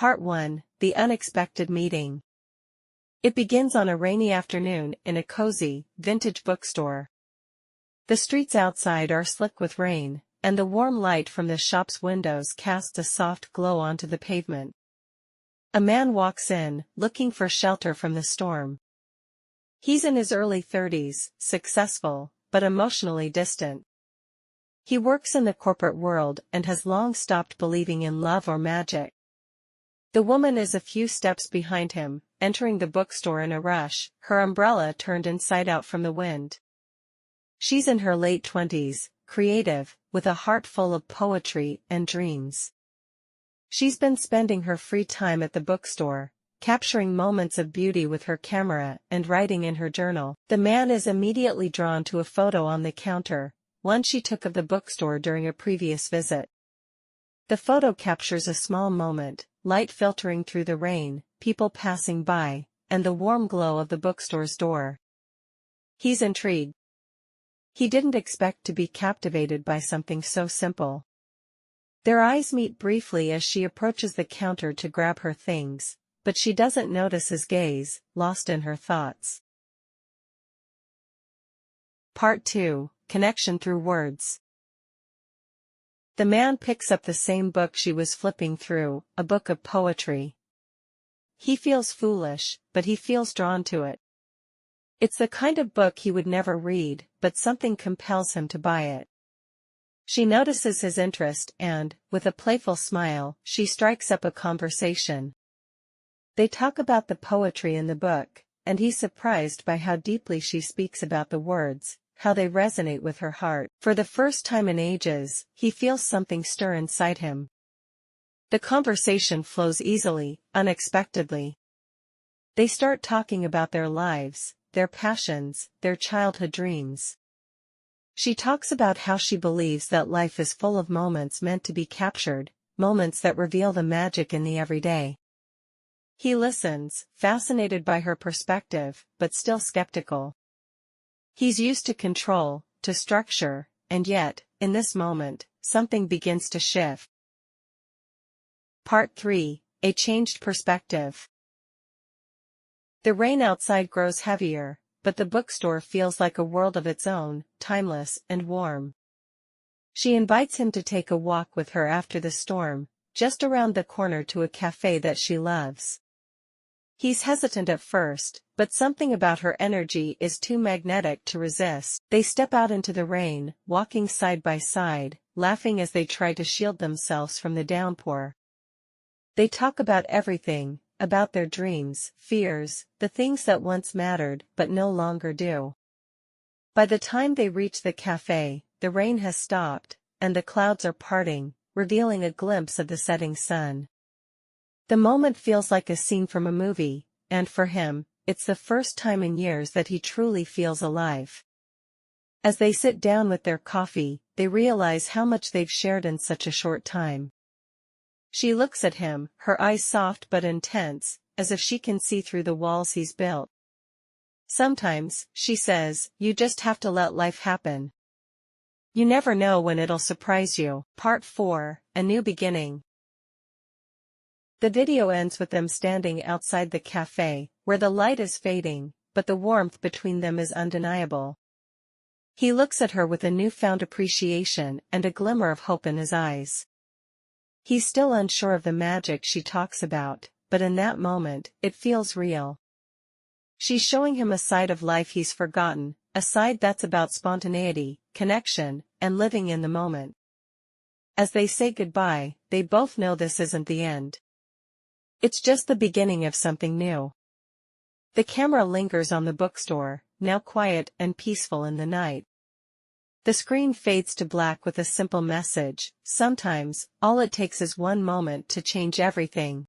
Part 1, The Unexpected Meeting. It begins on a rainy afternoon in a cozy, vintage bookstore. The streets outside are slick with rain, and the warm light from the shop's windows casts a soft glow onto the pavement. A man walks in, looking for shelter from the storm. He's in his early 30s, successful, but emotionally distant. He works in the corporate world and has long stopped believing in love or magic. The woman is a few steps behind him, entering the bookstore in a rush, her umbrella turned inside out from the wind. She's in her late 20s, creative, with a heart full of poetry and dreams. She's been spending her free time at the bookstore, capturing moments of beauty with her camera and writing in her journal. The man is immediately drawn to a photo on the counter, one she took of the bookstore during a previous visit. The photo captures a small moment, light filtering through the rain, people passing by, and the warm glow of the bookstore's door. He's intrigued. He didn't expect to be captivated by something so simple. Their eyes meet briefly as she approaches the counter to grab her things, but she doesn't notice his gaze, lost in her thoughts. Part 2, Connection Through Words. The man picks up the same book she was flipping through, a book of poetry. He feels foolish, but he feels drawn to it. It's the kind of book he would never read, but something compels him to buy it. She notices his interest and, with a playful smile, she strikes up a conversation. They talk about the poetry in the book, and he's surprised by how deeply she speaks about the words, how they resonate with her heart. For the first time in ages, he feels something stir inside him. The conversation flows easily, unexpectedly. They start talking about their lives, their passions, their childhood dreams. She talks about how she believes that life is full of moments meant to be captured, moments that reveal the magic in the everyday. He listens, fascinated by her perspective, but still skeptical. He's used to control, to structure, and yet, in this moment, something begins to shift. Part 3, A Changed Perspective. The rain outside grows heavier, but the bookstore feels like a world of its own, timeless and warm. She invites him to take a walk with her after the storm, just around the corner to a cafe that she loves. He's hesitant at first, but something about her energy is too magnetic to resist. They step out into the rain, walking side by side, laughing as they try to shield themselves from the downpour. They talk about everything, about their dreams, fears, the things that once mattered but no longer do. By the time they reach the cafe, the rain has stopped, and the clouds are parting, revealing a glimpse of the setting sun. The moment feels like a scene from a movie, and for him, it's the first time in years that he truly feels alive. As they sit down with their coffee, they realize how much they've shared in such a short time. She looks at him, her eyes soft but intense, as if she can see through the walls he's built. Sometimes, she says, you just have to let life happen. You never know when it'll surprise you. Part 4, A New Beginning. The video ends with them standing outside the cafe, where the light is fading, but the warmth between them is undeniable. He looks at her with a newfound appreciation and a glimmer of hope in his eyes. He's still unsure of the magic she talks about, but in that moment, it feels real. She's showing him a side of life he's forgotten, a side that's about spontaneity, connection, and living in the moment. As they say goodbye, they both know this isn't the end. It's just the beginning of something new. The camera lingers on the bookstore, now quiet and peaceful in the night. The screen fades to black with a simple message. Sometimes, all it takes is one moment to change everything.